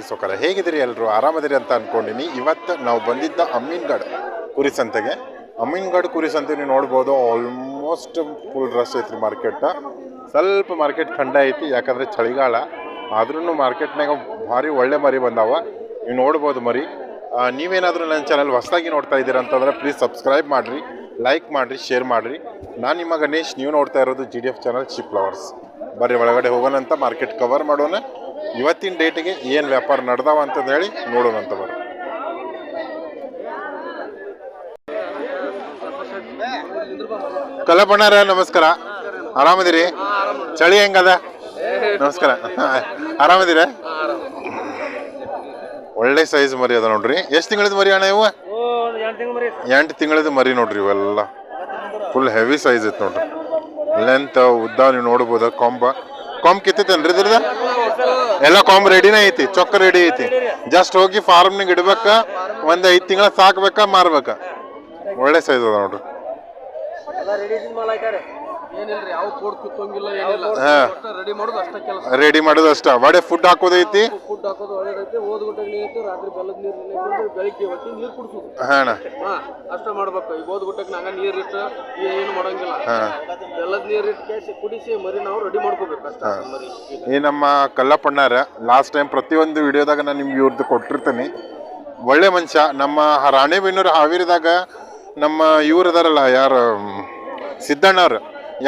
ಸೊಕರ ಹೇಗಿದ್ದೀರಿ ಎಲ್ಲರೂ ಆರಾಮದಿರಿ ಅಂತ ಅಂದ್ಕೊಂಡಿನಿ. ಇವತ್ತು ನಾವು ಬಂದಿದ್ದ ಅಮೀನ್ಗಢ ಕುರಿ ಸಂತೆಗೆ. ಅಮೀನ್ಗಢ ಕುರಿ ಸಂತೆ ನೀವು ನೋಡ್ಬೋದು, ಆಲ್ಮೋಸ್ಟ್ ಫುಲ್ ರಶ್ ಐತ್ರಿ ಮಾರ್ಕೆಟ್. ಸ್ವಲ್ಪ ಮಾರ್ಕೆಟ್ ಖಂಡ ಐತಿ, ಯಾಕಂದರೆ ಚಳಿಗಾಲ ಆದ್ರೂ ಮಾರ್ಕೆಟ್ನಾಗ ಭಾರಿ ಒಳ್ಳೆ ಮರಿ ಬಂದಾವ. ನೀವು ನೋಡ್ಬೋದು ಮರಿ. ನೀವೇನಾದರೂ ನನ್ನ ಚಾನಲ್ ಹೊಸದಾಗಿ ನೋಡ್ತಾ ಇದ್ದೀರ ಅಂತಂದರೆ ಪ್ಲೀಸ್ ಸಬ್ಸ್ಕ್ರೈಬ್ ಮಾಡಿರಿ, ಲೈಕ್ ಮಾಡಿರಿ, ಶೇರ್ ಮಾಡಿರಿ. ನಾನು ನಿಮ್ಮ ಗಣೇಶ್, ನೀವು ನೋಡ್ತಾ ಇರೋದು GDF ಚಾನಲ್ ಶಿಪ್ ಲವರ್ಸ್. ಬರ್ರಿ ಒಳಗಡೆ ಹೋಗೋಣಂತ, ಮಾರ್ಕೆಟ್ ಕವರ್ ಮಾಡೋಣ. ಇವತ್ತಿನ ಡೇಟಿಗೆ ಏನು ವ್ಯಾಪಾರ ನಡೆದಾವ ಅಂತಂದು ಹೇಳಿ ನೋಡೋಣಂತ ಬರ್ರಿ. ಕಲ್ಲಪ್ಪಣ್ಣರ ನಮಸ್ಕಾರ, ಆರಾಮದಿರಿ? ಚಳಿ ಹೆಂಗದ? ನಮಸ್ಕಾರ, ಆರಾಮದಿರ? ಒಳ್ಳೆ ಸೈಜ್ ಮರಿ ಅದ ನೋಡ್ರಿ. ಎಷ್ಟು ತಿಂಗಳದ ಮರಿ ಅಣ್ಣ ಇವು? 8 ತಿಂಗಳದ ಮರಿ ನೋಡ್ರಿ. ಇವೆಲ್ಲ ಫುಲ್ ಹೆವಿ ಸೈಜ್ ಐತೆ ನೋಡ್ರಿ. ಲೆಂತ್ ಉದ್ದ ನೀವು ನೋಡ್ಬೋದು. ಕೊಂಬ್ ಕಿತ್ತೈತೇನ್ರಿ ಇದ್ರದ? ಎಲ್ಲ ಕೊಂಬ್ ರೆಡಿನೇ ಐತಿ, ಚೊಕ್ಕ ರೆಡಿ ಐತಿ. ಜಸ್ಟ್ ಹೋಗಿ ಫಾರ್ಮ್ನಾಗ ಇಡ್ಬೇಕ, ಒಂದು 5 ತಿಂಗಳ ಸಾಕ್ಬೇಕಾ ಮಾರ್ಬೇಕಾ. ಒಳ್ಳೆ ಸೈಜ್ ಅದ ನೋಡ್ರಿ. ರೆಡಿ ಮಾಡೋದು ಅಷ್ಟ. ಒಡೆ ಫುಡ್ ಹಾಕೋದೈತಿ, ಅಷ್ಟ ಮಾಡ್ಬೇಕು. ಈಗ ಓದ್ಗುಟ್ಟಕ್ಕೆ ನಂಗ ನೀರ್ ಇಟ್ಟು ಏನು ಮಾಡಂಗಿಲ್ಲ, ಬೆಲ್ಲದ ನೀರ್ ಇಟ್ಟು ಕುಡಿಸಿ ಮರಿ ನಾವು ರೆಡಿ ಮಾಡ್ಕೋಬೇಕು ಅಷ್ಟ. ಈ ನಮ್ಮ ಕಲ್ಲಪ್ಪಣ್ಣಾರ ಲಾಸ್ಟ್ ಟೈಮ್ ಪ್ರತಿಯೊಂದು ವಿಡಿಯೋದಾಗ ನಾನು ನಿಮ್ಗೆ ಇವ್ರದ್ದು ಕೊಟ್ಟಿರ್ತೀನಿ. ಒಳ್ಳೆ ಮನುಷ್ಯ. ನಮ್ಮ ರಾಣೆಬೆನ್ನೂರು ಹಾವೇರಿದಾಗ ನಮ್ಮ ಇವ್ರು ಅದಾರಲ್ಲ, ಯಾರು ಸಿದ್ದಣ್ಣವ್ರು,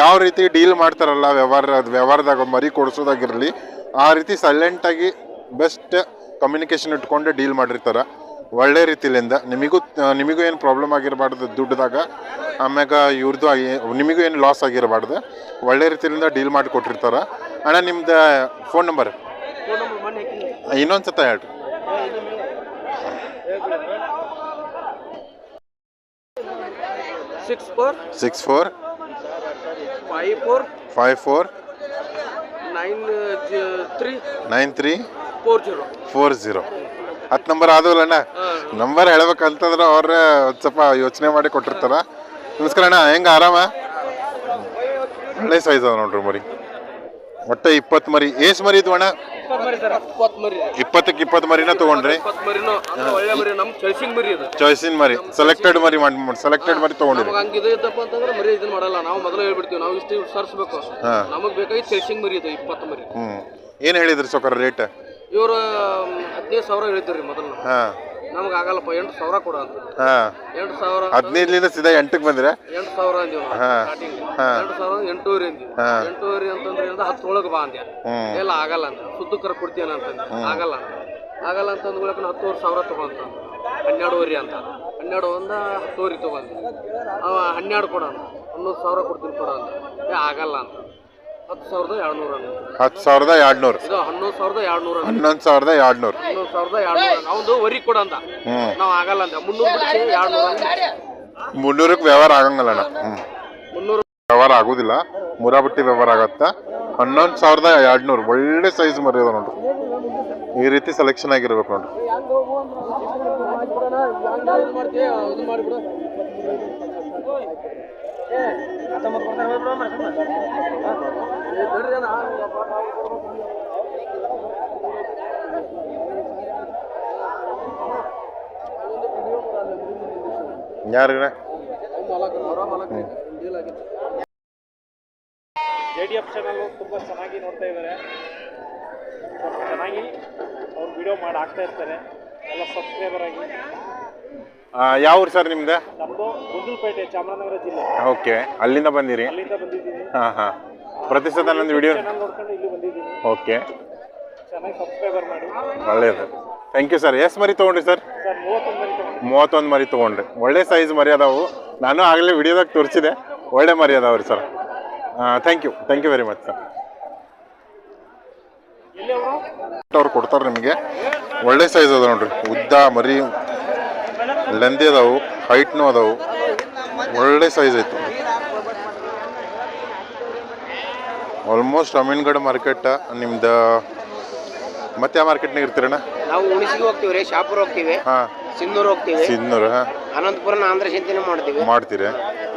ಯಾವ ರೀತಿ ಡೀಲ್ ಮಾಡ್ತಾರಲ್ಲ ವ್ಯವಹಾರದಾಗ ಮರಿ ಕೊಡಿಸೋದಾಗಿರಲಿ, ಆ ರೀತಿ ಸೈಲೆಂಟಾಗಿ ಬೆಸ್ಟ್ ಕಮ್ಯುನಿಕೇಷನ್ ಇಟ್ಕೊಂಡು ಡೀಲ್ ಮಾಡಿರ್ತಾರೆ ಒಳ್ಳೆ ರೀತಿಲಿಂದ. ನಿಮಗೂ ಏನು ಪ್ರಾಬ್ಲಮ್ ಆಗಿರಬಾರ್ದು ದುಡ್ಡದಾಗ, ಆಮ್ಯಾಗ ಇವ್ರದ್ದು ನಿಮಗೂ ಏನು ಲಾಸ್ ಆಗಿರಬಾರ್ದು. ಒಳ್ಳೆ ರೀತಿಯಿಂದ ಡೀಲ್ ಮಾಡಿ ಕೊಟ್ಟಿರ್ತಾರೆ. ಅಣ್ಣ ನಿಮ್ದು ಫೋನ್ ನಂಬರ್ ಇನ್ನೊಂದು ಸತ ಹೇಳ್ರಿ. 64 54 93 40. 10 ನಂಬರ್ ಆದವಲ್ಲ ನಂಬರ್ ಹೇಳ್ಬೇಕಂತಂದ್ರೆ ಅವ್ರ ಸ್ವಲ್ಪ ಯೋಚನೆ ಮಾಡಿ ಕೊಟ್ಟಿರ್ತಾರ. ನಮಸ್ಕಾರ ಅಣ್ಣ, ಹೆಂಗ ಆರಾಮ? ಒಳ್ಳೆ ಸೈಜ್ ಅದ ನೋಡ್ರಿ ಮರಿ. ಒಟ್ಟೆ 20 ಮರಿ. ಏಸ್ ಮರಿ ಇದ್ವು ಅಣ್ಣ? 20ಕ್ಕೆ 20 ಮರಿನ ತಗೊಂಡ್ರಿ? ಚಾಯ್ಸಿನ್ ಮರಿ, ಸೆಲೆಕ್ಟೆಡ್ ಮರಿ ತಗೊಂಡ್ರಿ. ಮಾಡಲ್ಲ ನಾವು ಮೊದಲು ಹೇಳ್ಬಿಡ್ತೀವಿ, ನಾವು ಇಷ್ಟು ಸರ್ಸ್ಬೇಕು. ನಮಗ್ ಬೇಕಾಗಿ ಚೇಸಿಂಗ್ ಮರಿ ಇದೆ 20 ಮರಿ. ಏನ್ ಹೇಳಿದ್ರಿ ಸೊಕರ ರೇಟ್? ಇವ್ರು 15,000 ಹೇಳಿದ್ರಿ ಮೊದಲು. ನಮ್ಗೆ ಆಗಲ್ಲಪ್ಪ, 8,000 ಕೊಡ ಅಂತ. 8,000 15ಲಿಂದ ಸೀದಾ 8ಕ್ಕೆ ಬಂದ್ರೆ 8,000 ಅಂದಿವ್. 8,000 8,500 ಅಂದ್ವಿ. 8,500 ಅಂತಂದ್ರೆ 10 ಒಳಗೆ ಬಾ ಅಂದ್ಯ. ಎಲ್ಲ ಆಗಲ್ಲ ಅಂತ, ಸುದ್ದಕ್ಕರ ಕೊಡ್ತೀನ ಅಂತಂದ್ರೆ ಆಗಲ್ಲ ಅಂತ ಅಂದ್ಕೊಳಕ 10,000 ತಗೊಂತ 12,500 ಅಂತ. 12 ಒಂದ 10,000 ತಗೊಂತ. ಅವ 12 ಕೊಡ ಅಂತ, 11,000 ಕೊಡ್ತೀನಿ ಕೊಡ ಅಂತ. ಆಗಲ್ಲ ಅಂತ 10,200 10,200 ಇದು 11,200 11,200 ಅವ್ದು ವರಿ ಕೊಡ ಅಂತ. ನಾವ್ ಆಗಲ್ಲ ಅಂತ 300ಕ್ಕೆ ವ್ಯವಹಾರ ಆಗಂಗಲ್ಲ. 300 ವ್ಯವಹಾರ ಆಗುದಿಲ್ಲ, ಮುರಾಬಟ್ಟಿ ವ್ಯವಹಾರ ಆಗತ್ತ. 11,200 ಒಳ್ಳೆ ಸೈಜ್ ಮರಿ ಅದ ನೋಡ್ರಿ. ಈ ರೀತಿ ಸೆಲೆಕ್ಷನ್ ಆಗಿರ್ಬೇಕು ನೋಡ್ರಿ. ಯಾರಿಗ JDF ಚಾನಲ್ ತುಂಬ ಚೆನ್ನಾಗಿ ನೋಡ್ತಾ ಇದ್ದಾರೆ, ಚೆನ್ನಾಗಿ ಅವ್ರು ವಿಡಿಯೋ ಮಾಡಿ ಹಾಕ್ತಾ ಇರ್ತಾರೆ. ಎಲ್ಲ ಸಬ್ಸ್ಕ್ರೈಬರ್ ಆಗಿ. ಯಾವ ಊರು ಸರ್ ನಿಮ್ದು? ನಮ್ಮದು ಗುಂಡ್ಲುಪೇಟೆ, ಚಾಮರಾಜನಗರ ಜಿಲ್ಲೆ. ಓಕೆ, ಅಲ್ಲಿಂದ ಬಂದಿರಿ? ಅಲ್ಲಿಂದ ಬಂದಿದ್ದೀನಿ. ಪ್ರತಿ ಸತ ನಂದು ವಿಡಿಯೋ ಚಾನಲ್ ನೋಡ್ಕೊಂಡು ಇಲ್ಲಿ ಬಂದಿದ್ದೀನಿ. ಓಕೆ, ಚೆನ್ನಾಗಿ ಸಬ್ಸ್ಕ್ರೈಬರ್ ಮಾಡಿ. ಒಳ್ಳೇದು, ಥ್ಯಾಂಕ್ ಯು ಸರ್. ಎಷ್ಟು ಮರಿ ತೊಗೊಂಡ್ರಿ ಸರ್? 31 ಮರಿ ತೊಗೊಂಡು. 31 ಮರಿ ತೊಗೊಂಡ್ರಿ. ಒಳ್ಳೆ ಸೈಜ್ ಮರಿ ಅದಾವು. ನಾನು ಆಗಲೇ ವಿಡಿಯೋದಾಗ ತೋರಿಸಿದೆ, ಒಳ್ಳೆ ಮರಿ ಅದಾವ್ರಿ sir. Thank you very much sir. ಅವ್ರು ಕೊಡ್ತಾರೆ ನಿಮಗೆ. ಒಳ್ಳೆ ಸೈಜ್ ಅದ ನೋಡ್ರಿ. ಉದ್ದ ಮರಿ, ಲೆಂದಿ ಅದಾವು, ಹೈಟ್ನೂ ಅದಾವು. ಒಳ್ಳೆ ಸೈಜ್ ಐತೆ. ಆಲ್ಮೋಸ್ಟ್ ಅಮೀನ್ಗಢ ಮಾರ್ಕೆಟ್ ನಿಮ್ದು. ಮತ್ತೆ ಯಾವ ಮಾರ್ಕೆಟ್ನಾಗ ಇರ್ತೀರಣ್ಣ? ನಾವು ಉಣಿಸಿಗೆ ಹೋಗ್ತೀವಿ ರೀ, ಶಾಪುರ್ ಹೋಗ್ತೀವಿ, ಸಿನ್ನೂರು ಹೋಗ್ತೀವಿ. ಸಿನ್ನೂರು ಅನಂತಪುರನ ಆಂಧ್ರ ಶಂತಿನೂ ಮಾಡ್ತೀವಿ. ಮಾಡ್ತೀರಿ?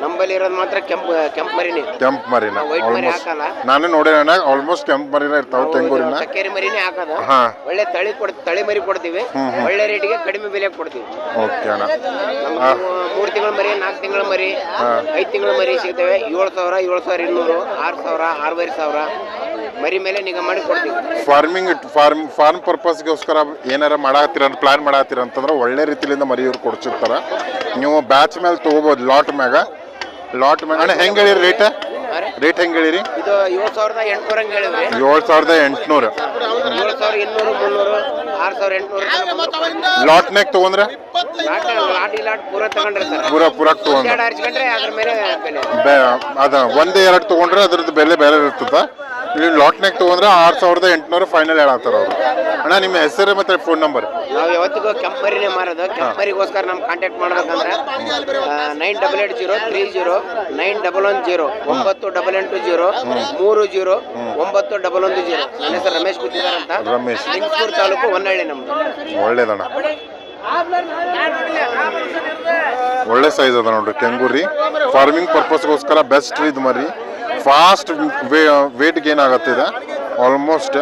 ನಮ್ಮಲ್ಲಿ ಇರೋದು ಮಾತ್ರ ಕೆಂಪು ಮರಿನೇ. ಕೆಂಪು ಮರಿನ ವೈಟ್ ಮರಿ ಆಲ್ಮೋಸ್ಟ್ ಹಾಕಲ್ಲ. ನಾನು ನೋಡೋಣ ಆಲ್ಮೋಸ್ಟ್ ಕೆಂಪು ಮರಿನ ಇರ್ತಾವೆ ಕೆಂಗೂರಿನ. ಚಕ್ಕೇರಿ ಮರಿನೇ ಹಾಕೋದು. ಹಾ ಒಳ್ಳೆ ತಳಿ ಮರಿ ಕೊಡ್ತೀವಿ. ಒಳ್ಳೆ ರೇಟಿಗೆ ಕಡಿಮೆ ಬೆಲೆ ಕೊಡ್ತೀವಿ. ಓಕೆ ಅಣ್ಣ. 3 ತಿಂಗಳ ಮರಿ, 4 ತಿಂಗಳ ಮರಿ, 5 ತಿಂಗಳ ಮರಿ ಸಿಗ್ತವೆ. 7,000, 7,200, 6,000, 6,500 ಮರಿ ಮೇಲೆ ನಿಗಾ ಮಾಡಿ ಕೊಡ್ತೀವಿ. ಫಾರ್ಮ್ ಪರ್ಪಸ್ಗೋಸ್ಕರ ಏನಾರ ಮಾಡಾತ್ತೀರ ಅಂತ ಪ್ಲಾನ್ ಮಾಡಾತ್ತೀರ ಅಂತಂದ್ರೆ ಒಳ್ಳೆ ರೀತಿಯಿಂದ ಮರಿ ಇವ್ರು ಕೊಡ್ಸಿರ್ತಾರ. ನೀವು ಬ್ಯಾಚ್ ಮೇಲೆ ತೊಗೋಬೋದು. ಲಾಟ್ ಮ್ಯಾಗ ಅಣ್ಣ ಹೆಂಗೆ ಹೇಳಿರಿ ರೇಟ್ ಹೆಂಗೆ ಹೇಳಿರಿ? ಇದು 7,800 ಹಂಗೆ ಹೇಳಿದ್ರಿ. 7,800, 7,200, 300, 6,800. ಲಾಟ್ನಾಗ ತೊಗೊಂಡ್ರೆ ಲಾಟ್ ಪೂರ ತಗೊಂಡ್ರೆ ಸರ್ ಪೂರಾಕ್ ತೊಗೊಂಡ್ರೆ ಹರಿಸ್ಕೊಂಡ್ರೆ ಅದ್ರ ಮೇಲೆ ಬೆಲೆ. ಅದ 1-2 ತೊಗೊಂಡ್ರೆ ಅದ್ರದ್ದು ಬೆಲೆ ಬೇರೆ ಇರ್ತದ. ಇಲ್ಲಿ ಲಾಟ್ನಾಗ ತೊಗೊಂಡ್ರೆ 6,800 ಫೈನಲ್ ಹೇಳತ್ತಾರ ಅವ್ರು. ಅಣ್ಣ ನಿಮ್ಮ ಹೆಸರು ಮತ್ತೆ ಫೋನ್ ನಂಬರ್? ನಾವು ಯಾವತ್ತಿಗೂ ಕೆಂಪು ಮರಿನೇ ಮಾರೋದು. ಕೆಂಪು ಮರಿಗೋಸ್ಕರ ನಮ್ಗೆ ಕಾಂಟ್ಯಾಕ್ಟ್ ಮಾಡ್ಬೇಕಂದ್ರೆ 9880309110 988030 91110. ನನ್ನ ಹೆಸರು ರಮೇಶ್ ಗುತ್ತಿದಾರ್ ಅಂತ. ರಮೇಶ್, ಲಿಂಗಸೂರು ತಾಲೂಕು, ಹೊನ್ನಳ್ಳಿ ನಮ್ದು. ಒಳ್ಳೇದಣ್ಣ. ಒಳ್ಳೆ ಸೈಜ್ ಅದ ನೋಡ್ರಿ ಕೆಂಗೂರಿ. ಫಾರ್ಮಿಂಗ್ ಪರ್ಪಸ್ಗೋಸ್ಕರ ಬೆಸ್ಟ್ ಇದು ಮರಿ. ಫಾಸ್ಟ್ ವೇಟ್ ಗೇನ್ ಆಗತ್ತಿದೆ ಆಲ್ಮೋಸ್ಟ್.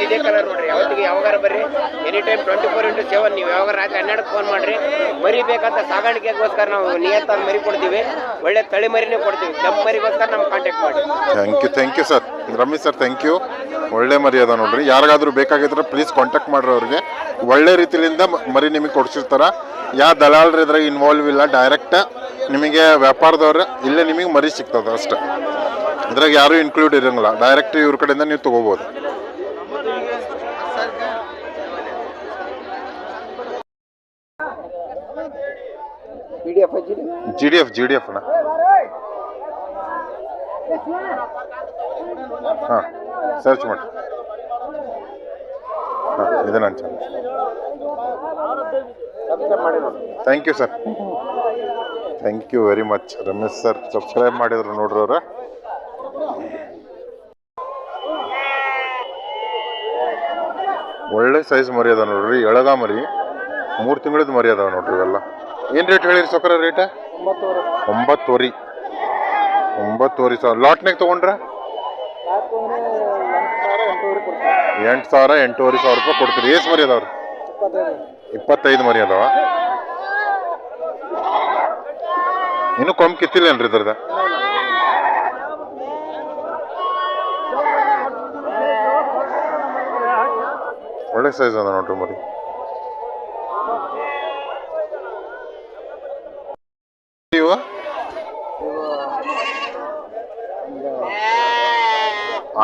ಇದೇ ಕಲರ್ ನೋಡ್ರಿ. ಯಾವತ್ತಿಗೆ ಯಾವಾಗಾರ ಬರ್ರಿ. Any time 24x7. ನೀವು ಯಾವಾಗ ರಾತ್ರಿ 12ಕ್ಕೆ ಫೋನ್ ಮಾಡ್ರಿ. ಮರಿ ಬೇಕಂತ ಸಾಗಾಣಿಕೆಗೋಸ್ಕರ ನಾವು ನಿಯತ್ತಾಗಿ ಮರಿ ಕೊಡ್ತೀವಿ. ಒಳ್ಳೆ ತಳಿ ಮರಿನೇ ಕೊಡ್ತೀವಿ. ಕೆಂಪು ಮರಿಗೋಸ್ಕರ ನಮ್ಗೆ ಕಾಂಟ್ಯಾಕ್ಟ್ ಮಾಡಿ. Thank you sir. Ramesh sir thank you. ಒಳ್ಳೆ ಮರಿ ಅದ ನೋಡ್ರಿ. ಯಾರಿಗಾದ್ರೂ ಬೇಕಾಗಿದ್ರೆ ಪ್ಲೀಸ್ ಕಾಂಟ್ಯಾಕ್ಟ್ ಮಾಡ್ರಿ ಅವ್ರಿಗೆ. ಒಳ್ಳೆ ರೀತಿಯಿಂದ ಮರಿ ನಿಮಗೆ ಕೊಡ್ಸಿರ್ತಾರ. ಯಾವ ದಲಾಲ್ರ ಇದ್ರಾಗ ಇನ್ವಾಲ್ವ್ ಇಲ್ಲ. ಡೈರೆಕ್ಟ್ ನಿಮಗೆ ವ್ಯಾಪಾರದವ್ರು ಇಲ್ಲೇ ನಿಮಗೆ ಮರಿ ಸಿಗ್ತದೆ ಅಷ್ಟೆ. ಇದ್ರಾಗ ಯಾರು ಇನ್ಕ್ಲೂಡ್ ಇರಂಗಿಲ್ಲ. ಡೈರೆಕ್ಟ್ ಇವ್ರ ಕಡೆಯಿಂದ ನೀವು ತೊಗೋಬೋದು. ಜಿ ಡಿ ಎಫ್ ಅಣ್ಣ. ಹಾಂ ಸರ್ಚ್ ಮಾಡಿ. ಹಾಂ ಇದೆ ನನ್ನ channel. Thank you sir. Thank you very much Ramesh sir. Subscribe ಮಾಡಿದ್ರು ನೋಡ್ರಿ ಅವ್ರ. ಒಳ್ಳೆ ಸೈಜ್ ಮರಿ ಅದ ನೋಡ್ರಿ. ಎಳಗ ಮರಿ 3 ತಿಂಗಳದ ಮರಿ ಅದಾವ ನೋಡ್ರಿ ಇವೆಲ್ಲ. ಏನು ರೇಟ್ ಹೇಳಿರಿ ಸೊಕರ? ರೇಟ 9,000. 9,000. ಲಾಟ್ನಾಗ ತೊಗೊಂಡ್ರೆ 8,000, 8,500 ರೂಪಾಯಿ ಕೊಡ್ತೀರಿ. ಎಷ್ಟು ಮರಿ ಅದಾವ್ರಿ? 25 ಮರಿ ಅದಾವ. ಇನ್ನೂ ಕಮ್ಮಿ ಕಿತ್ತಿಲ್ಲೇನ್ರಿ ಇದ್ರದ? ಒಳ್ಳೆ ಸೈಜ್ ಅದ ನೋಡ್ರಿ ಮರಿ. ಇವ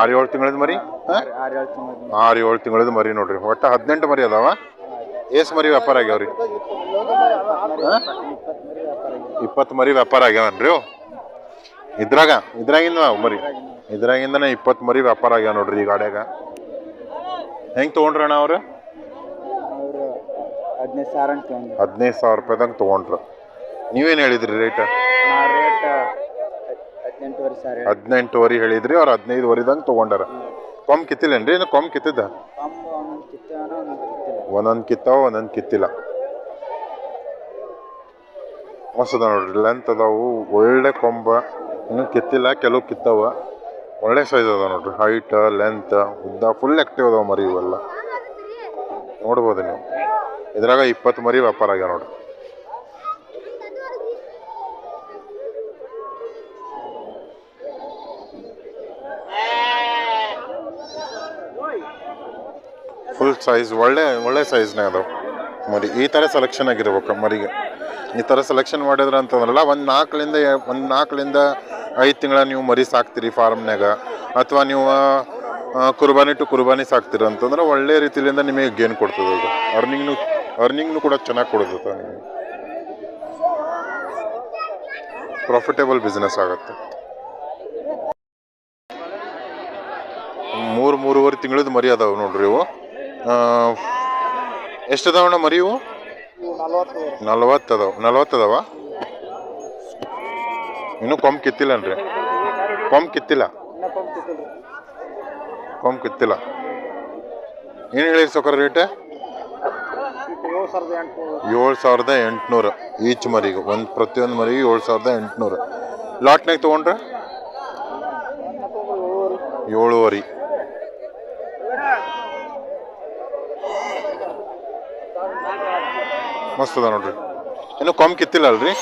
6-7 ತಿಂಗಳದ ಮರಿ. 6-7 ತಿಂಗಳದ ಮರಿ ನೋಡ್ರಿ. ಒಟ್ಟು 18 ಮರಿ ಅದಾವ. ಎಷ್ಟು ಮರಿ ವ್ಯಾಪಾರ ಆಗ್ಯಾವ್ರಿ? 20 ಮರಿ ವ್ಯಾಪಾರ ಆಗ್ಯಾವನ್ರಿ. ಇದ್ರಾಗಿಂದ ಮರಿ ಇದ್ರಾಗಿಂದನೇ 20 ಮರಿ ವ್ಯಾಪಾರ ಆಗ್ಯಾವ ನೋಡ್ರಿ ಈ ಗಾಡ್ಯಾಗ. ಹೆಂಗೆ ತೊಗೊಂಡ್ರಣ್ಣ ಅವ್ರು? 15,000 ರೂಪಾಯಿದಂಗೆ ತೊಗೊಂಡ್ರು. ನೀವೇನು ಹೇಳಿದ್ರಿ ರೇಟ್? 18,500 ಹೇಳಿದ್ರಿ. ಅವ್ರು 15,500ದಂಗೆ ತೊಗೊಂಡಾರ. ಕಮ್ಮಿ ಕಿತ್ತಿಲ್ಲೇನ್ರಿ? ಇನ್ನು ಕಮ್ಮಿ ಕಿತ್ತಿದ್ದ? ಒಂದೊಂದು ಕಿತ್ತಾವ, ಒಂದೊಂದು ಕಿತ್ತಿಲ್ಲ. ಮಸ್ತ್ ಅದ ನೋಡ್ರಿ. ಲೆಂತ್ ಅದಾವು. ಒಳ್ಳೆ ಕೊಂಬ. ಇನ್ನೂ ಕಿತ್ತಿಲ್ಲ, ಕೆಲವು ಕಿತ್ತವ. ಒಳ್ಳೆ ಸೈಜ್ ಅದ ನೋಡ್ರಿ. ಹೈಟ್, ಲೆಂತ್, ಉದ್ದ ಫುಲ್ ಆಕ್ಟಿವ್ ಅದಾವ ಮರಿ ಇವೆಲ್ಲ. ನೋಡ್ಬೋದು ನೀವು. ಇದ್ರಾಗ 20 ಮರಿ ವ್ಯಾಪಾರ ಆಗ್ಯಾವ ನೋಡ್ರಿ. ಫುಲ್ ಸೈಜ್ ಒಳ್ಳೆ ಸೈಜ್ನಾಗ ಅದಾವ ಮರಿ. ಈ ಥರ ಸೆಲೆಕ್ಷನ್ ಆಗಿರ್ಬೇಕು ಮರಿಗೆ. ಈ ಥರ ಸೆಲೆಕ್ಷನ್ ಮಾಡಿದ್ರೆ ಅಂತಂದ್ರಲ್ಲ, ಒಂದು 4ರಿಂದ 5 ತಿಂಗಳ ನೀವು ಮರಿ ಸಾಕ್ತೀರಿ ಫಾರ್ಮ್ನಾಗ, ಅಥವಾ ನೀವು ಕುರ್ಬಾನಿ ಟು ಕುರ್ಬಾನಿ ಸಾಕ್ತೀರ ಅಂತಂದ್ರೆ ಒಳ್ಳೆ ರೀತಿಯಿಂದ ನಿಮಗೆ ಗೇನ್ ಕೊಡ್ತದೆ. ಅದು ಅರ್ನಿಂಗ್ನು ಕೂಡ ಚೆನ್ನಾಗಿ ಕೊಡ್ತದೆ. ನಿಮಗೆ ಪ್ರಾಫಿಟೇಬಲ್ ಬಿಸ್ನೆಸ್ ಆಗುತ್ತೆ. 3-3.5 ತಿಂಗಳದ ಮರಿ ಅದಾವ ನೋಡ್ರಿ ಇವು. ಎಷ್ಟು ಅದಾವಣ್ಣ ಮರಿ ಇವು? 40 ಅದಾವ. ಇನ್ನೂ ಕಮ್ಮಿ ಕಿತ್ತಿಲ್ಲನ್ರಿ? ಕೊಂಬ್ ಕಿತ್ತಿಲ್ಲ ಏನು ಹೇಳಿರಿ ಸೊಕರ ರೇಟ್ 7,800 ಈಚ್ ಮರಿಗೆ ಪ್ರತಿಯೊಂದು ಮರಿಗೆ 7,800 ಲಾಟ್ನಾಗ ತೊಗೊಂಡ್ರೆ 7,500 ಮಸ್ತ್ ಅದ ನೋಡ್ರಿ ಇನ್ನು ಕೊಂಬ್ ಕಿತ್ತಿಲ್ಲ ಅಲ್ರಿ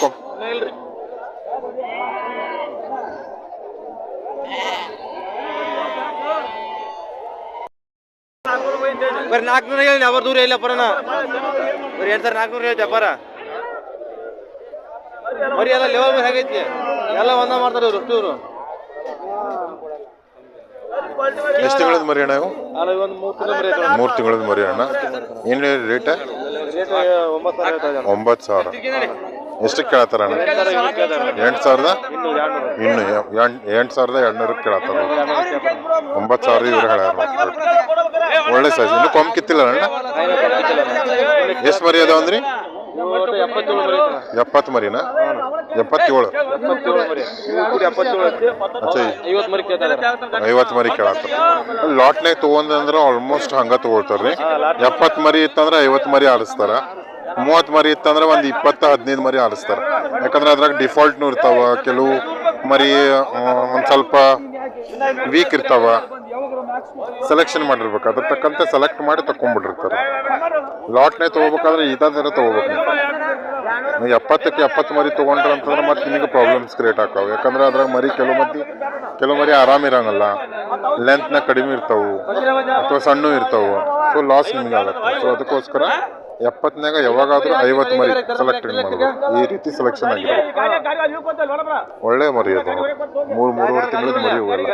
ಬರೀ 400 ಹೇಳಿ ಅವ್ರ ದೂರ ಇಲ್ಲ ಪರನ ಬರೀ 400 ಹೇಳಿ ವ್ಯಾಪಾರ ಬರೀ ಎಲ್ಲ ಲೆವೆಲ್ ಹೇಗೈತಿ ಎಲ್ಲ ಒಂದ ಮಾಡ್ತಾರೆ ಇವರು ಇವರು ಎಷ್ಟು ತಿಂಗಳದ ಮರಿ ಅಣ್ಣ ಇವು ಅಲ್ಲ ಒಂದು 3 ತಿಂಗಳದ ಮರಿ ಅಣ್ಣ ಏನು ಹೇಳಿ ರೇಟ್ 9,000 ಎಷ್ಟಕ್ಕೆ ಕೇಳತ್ತಾರ ಅಣ್ಣ 8,000 ಇನ್ನು 8,200 ಕೇಳತ್ತಾರ 9,000 ಇವ್ರು ಹೇಳ್ಯಾರ ಒಳ್ಳೆ ಸೈಜ್ ಇನ್ನು ಕೊಂಬ್ ಕಿತ್ತಿಲ್ಲ ಅಣ್ಣ ಎಷ್ಟು ಮರಿ ಅದಾವ ಅಂದ್ರಿ 70 ಮರಿನಾ 77 50 ಮರಿ ಕೇಳತ್ತಾರ ಲಾಟ್ನಾಗ ತೊಗೊಂಡ್ರೆ ಆಲ್ಮೋಸ್ಟ್ ಹಂಗ ತಗೊಳ್ತಾರ್ರಿ 70 ಮರಿ ಇತ್ತಂದ್ರೆ 50 ಮರಿ ಆಡಿಸ್ತಾರ 30 ಮರಿ ಇತ್ತಂದ್ರೆ ಒಂದು 20-15 ಮರಿ ಆಡಿಸ್ತಾರ ಯಾಕಂದ್ರೆ ಅದ್ರಾಗ ಡಿಫಾಲ್ಟ್ನು ಇರ್ತಾವ ಕೆಲವು ಮರಿ ಒಂದ್ ಸ್ವಲ್ಪ ವೀಕ್ ಇರ್ತಾವ ಸೆಲೆಕ್ಷನ್ ಮಾಡಿರ್ಬೇಕು ಅದ್ರ ತಕ್ಕಂತೆ ಸೆಲೆಕ್ಟ್ ಮಾಡಿ ತಕೊಂಡ್ಬಿಟ್ಟಿರ್ತಾರೆ ಲಾಟ್ನಾಗ ತಗೋಬೇಕಾದ್ರೆ ಇದಾದ್ರೆ ತಗೋಬೇಕು ನೀವು 70ಕ್ಕೆ 70 ಮರಿ ತೊಗೊಂಡ್ರೆ ಅಂತಂದ್ರೆ ಮತ್ತೆ ನಿಮಗೆ ಪ್ರಾಬ್ಲಮ್ಸ್ ಕ್ರಿಯೇಟ್ ಆಗ್ತಾವೆ ಯಾಕಂದ್ರೆ ಅದ್ರಾಗ ಮರಿ ಕೆಲವು ಮರಿ ಆರಾಮಿರಂಗಲ್ಲ ಲೆಂತ್ನಾಗ ಕಡಿಮೆ ಇರ್ತಾವು ಅಥವಾ ಸಣ್ಣ ಇರ್ತಾವು ಸೊ ಲಾಸ್ ನಿಮ್ಗೆ ಆಗುತ್ತೆ ಸೊ ಅದಕ್ಕೋಸ್ಕರ 70ನ್ಯಾಗ ಯಾವಾಗಾದ್ರೂ 50 ಮರಿ ಸೆಲೆಕ್ಟ್ ಮಾಡಬೇಕು ಈ ರೀತಿ ಸೆಲೆಕ್ಷನ್ ಆಗಿದೆ ಒಳ್ಳೆ ಮರಿ ಅದು 3-3.5 ತಿಂಗಳದ ಮರಿ ಹೋಗಲ್ಲ